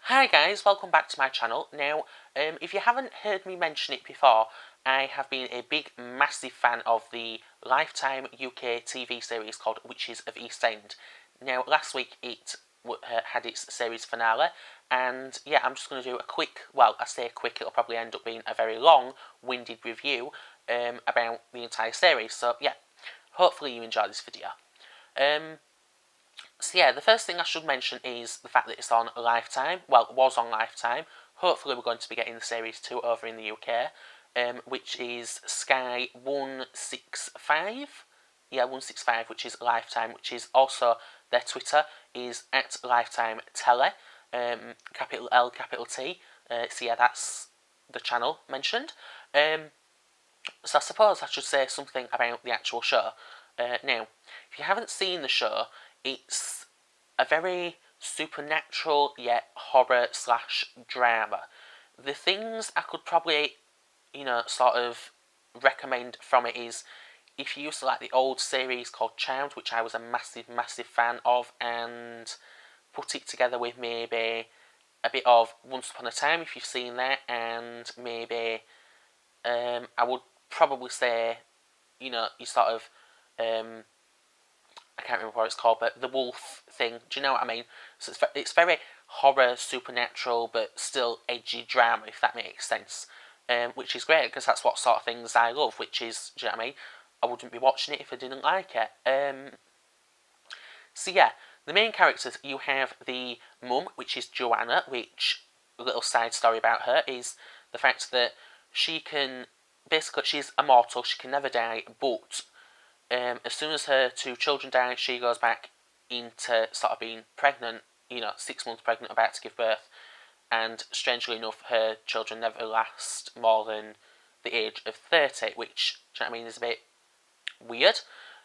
Hi guys, welcome back to my channel. Now, if you haven't heard me mention it before, I have been a big, massive fan of the Lifetime UK TV series called Witches of East End. Now, last week it had its series finale, and yeah, I'm just going to do a quick, well, I say quick, it'll probably end up being a very long-winded review about the entire series. So yeah, hopefully you enjoy this video. So yeah, the first thing I should mention is the fact that it's on Lifetime. Well, it was on Lifetime. Hopefully we're going to be getting the series 2 over in the UK, which is Sky 165. Yeah, 165, which is Lifetime, which is also their Twitter is at Lifetime Tele, capital L, capital T. So yeah, that's the channel mentioned. So I suppose I should say something about the actual show. Now, if you haven't seen the show, it's a very supernatural yet horror / drama. The things I could probably, sort of recommend from it is if you used to like the old series called Charmed, which I was a massive, massive fan of, and put it together with maybe a bit of Once Upon a Time, if you've seen that, and maybe I would probably say, you sort of I can't remember what it's called, but the wolf thing. Do you know what I mean? So it's very horror, supernatural, but still edgy drama, if that makes sense. Which is great because that's what sort of things I love. Which is, do you know what I mean? I wouldn't be watching it if I didn't like it. So yeah, the main characters, you have the mum, which is Joanna. Which a little side story about her is the fact that she can basically she's immortal. She can never die, but as soon as her 2 children die, she goes back into sort of being pregnant, 6 months pregnant, about to give birth. And strangely enough, her children never last more than the age of 30, which, do you know what I mean, is a bit weird.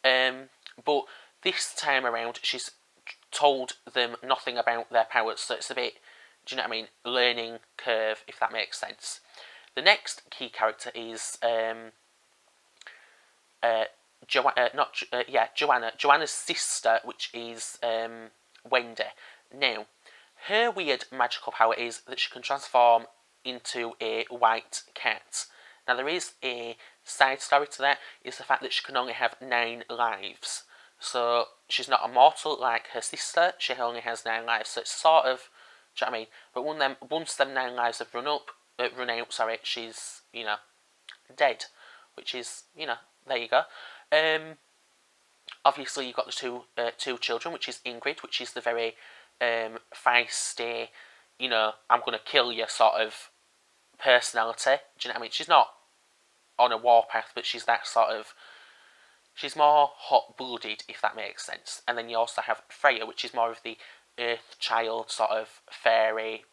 But this time around, she's told them nothing about their powers, so it's a bit, do you know what I mean, learning curve, if that makes sense. The next key character is Joanna. Joanna's sister, which is Wendy. Now, her weird magical power is that she can transform into a white cat. Now, there is a side story to that, is the fact that she can only have 9 lives. So, she's not immortal like her sister, she only has 9 lives. So, it's sort of, do you know what I mean? But once them 9 lives have run out, she's, dead. Which is, there you go. Obviously, you've got the two children, which is Ingrid, which is the very feisty, I'm going to kill you sort of personality. Do you know what I mean? She's not on a warpath, but she's that sort of. She's more hot-blooded, if that makes sense. And then you also have Freya, which is more of the earth child, sort of fairy,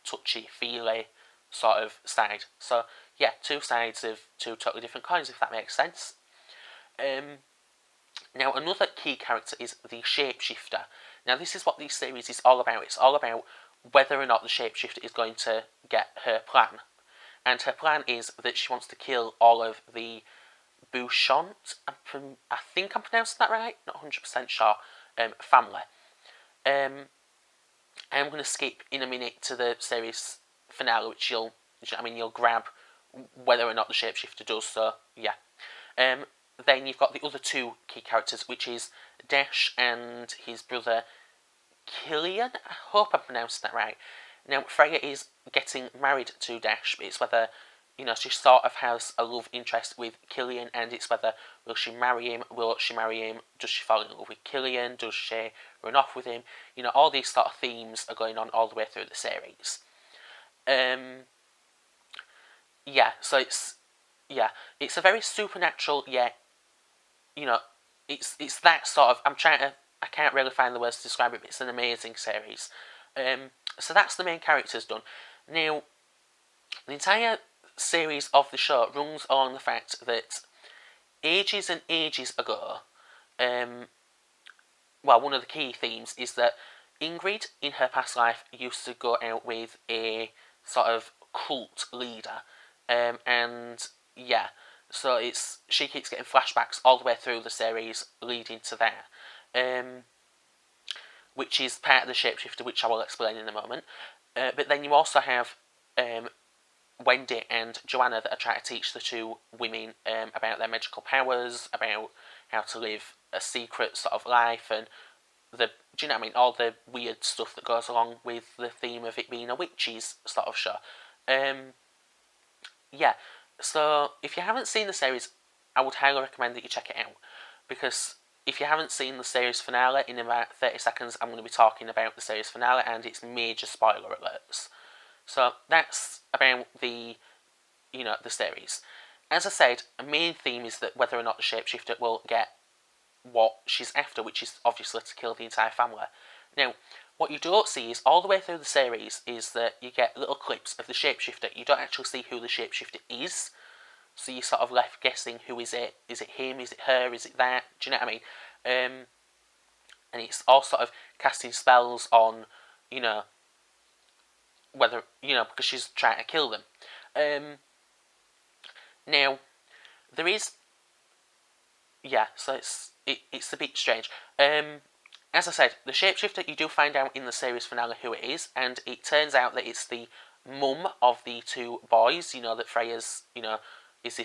touchy-feely sort of side. So, yeah, 2 sides of 2 totally different coins, if that makes sense. Now, another key character is the shapeshifter. Now, this is what this series is all about. It's all about whether or not the shapeshifter is going to get her plan. And her plan is that she wants to kill all of the Bouchant, I think I'm pronouncing that right, not 100% sure, family. I'm going to skip in a minute to the series finale, which you'll grab whether or not the shapeshifter does so. Yeah. Then you've got the other 2 key characters, which is Dash and his brother Killian. I hope I'm pronouncing that right. Now, Freya is getting married to Dash, but it's whether, she sort of has a love interest with Killian, and it's whether will she marry him, does she fall in love with Killian, does she run off with him? All these sort of themes are going on all the way through the series. Yeah, so it's a very supernatural, yet, it's that sort of, I can't really find the words to describe it, but it's an amazing series. So that's the main characters done. Now, the entire series of the show runs along the fact that ages and ages ago, one of the key themes is that Ingrid, in her past life, used to go out with a sort of cult leader. And yeah, so she keeps getting flashbacks all the way through the series leading to that. which is part of the shapeshifter, which I will explain in a moment. But then you also have Wendy and Joanna that are trying to teach the two women about their magical powers, about how to live a secret sort of life, and do you know what I mean? All the weird stuff that goes along with the theme of it being a witches sort of show. Yeah, so if you haven't seen the series, I would highly recommend that you check it out, because if you haven't seen the series finale, in about 30 seconds I'm going to be talking about the series finale and its major spoiler alerts. So that's about the series. As I said, a main theme is that whether or not the shapeshifter will get what she's after, which is obviously to kill the entire family. Now, what you don't see is all the way through the series is that you get little clips of the shapeshifter. You don't actually see who the shapeshifter is, so you're sort of left guessing who is it. Is it him? Is it her? Is it that? Do you know what I mean? And it's all sort of casting spells on, whether because she's trying to kill them. Now, there is, so it's a bit strange. As I said, the shapeshifter, you do find out in the series finale who it is, and it turns out that it's the mum of the two boys. That Freya's, is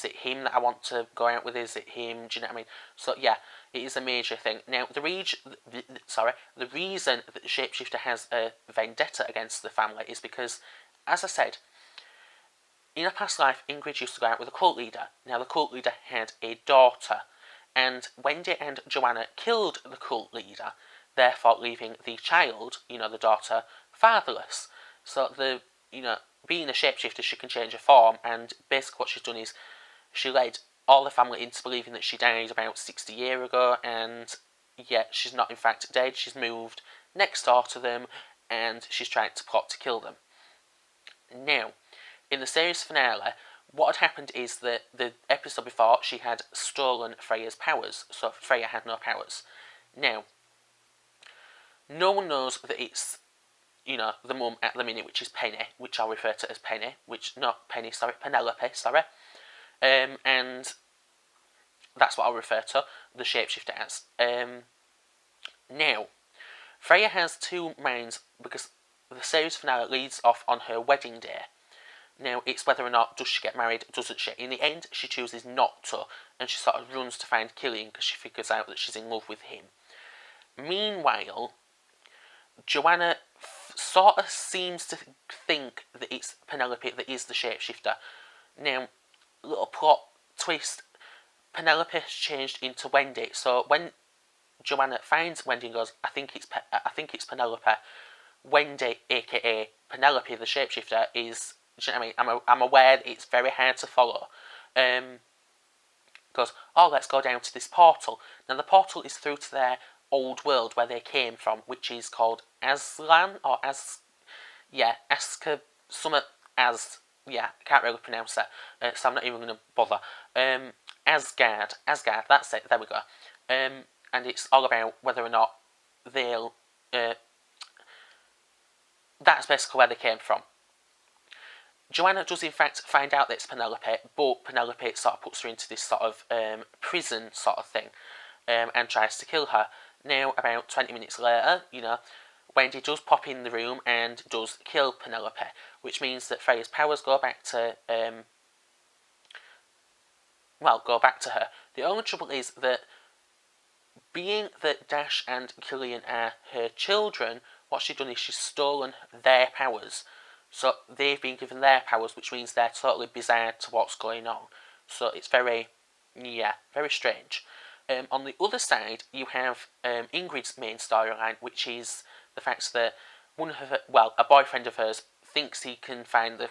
it him that I want to go out with? Is it him? Do you know what I mean? So yeah, it is a major thing. Now the reason that the shapeshifter has a vendetta against the family is because, as I said, in a past life, Ingrid used to go out with a cult leader. Now the cult leader had a daughter, and Wendy and Joanna killed the cult leader, therefore leaving the child, the daughter, fatherless. So being a shapeshifter, she can change her form, and basically what she's done is she led all the family into believing that she died about 60 years ago, and yet she's not in fact dead. She's moved next door to them, and she's trying to plot to kill them. Now, in the series finale, what had happened is that the episode before, she had stolen Freya's powers, so Freya had no powers. Now, no one knows that it's, the mum at the minute, which is Penny, which I'll refer to as Penny, Penelope, and that's what I'll refer to the shapeshifter as. Now, Freya has two minds, because the series finale leads off on her wedding day. Now, it's whether or not does she get married, doesn't she? In the end, she chooses not to, and she sort of runs to find Killian because she figures out that she's in love with him. Meanwhile, Joanna sort of seems to think that it's Penelope that is the shapeshifter. Now, little plot twist, Penelope has changed into Wendy, so when Joanna finds Wendy and goes, I think it's Penelope, Wendy, aka Penelope the shapeshifter, is, do you know what I mean? I'm aware that it's very hard to follow. Goes, let's go down to this portal. Now the portal is through to their old world where they came from, which is called Aslan, or I can't really pronounce that, so I'm not even going to bother. Asgard, that's it, there we go. And it's all about whether or not they'll, that's basically where they came from. Joanna does in fact find out that it's Penelope, but Penelope sort of puts her into this sort of prison sort of thing, and tries to kill her. Now, about 20 minutes later, Wendy does pop in the room and does kill Penelope, which means that Freya's powers go back to her. The only trouble is that, being that Dash and Killian are her children, what she's done is she's stolen their powers. So they've been given their powers, which means they're totally bizarre to what's going on. So it's very strange. On the other side, you have Ingrid's main storyline, which is the fact that a boyfriend of hers thinks he can find the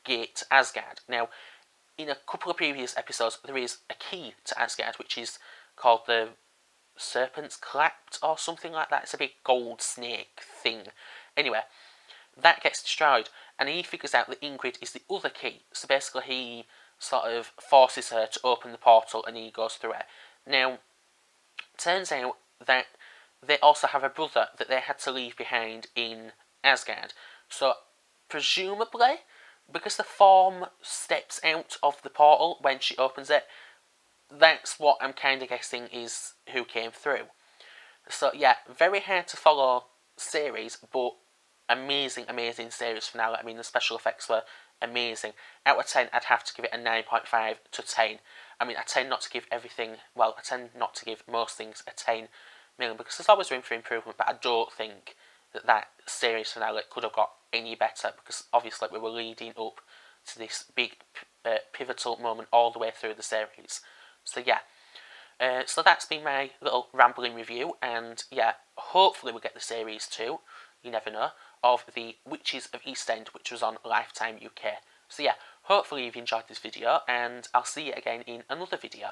gate to Asgard. Now, in a couple of previous episodes, there is a key to Asgard, which is called the Serpent's Clapt or something like that. It's a big gold snake thing. Anyway, that gets destroyed, and he figures out that Ingrid is the other key. So basically, he sort of forces her to open the portal, and he goes through it. Now, turns out that they also have a brother that they had to leave behind in Asgard. So, presumably, because the form steps out of the portal when she opens it, that's what I'm kind of guessing is who came through. So yeah, very hard to follow series, but amazing, amazing series finale. I mean, the special effects were amazing. Out of 10, I'd have to give it a 9.5 to 10. I mean, I tend not to give everything, well, I tend not to give most things a 10 million because there's always room for improvement, but I don't think that series finale could have got any better because obviously we were leading up to this big pivotal moment all the way through the series. So yeah, so that's been my little rambling review, and yeah, hopefully we'll get the series 2, you never know, of the Witches of East End, which was on Lifetime UK. So yeah, hopefully you've enjoyed this video, and I'll see you again in another video.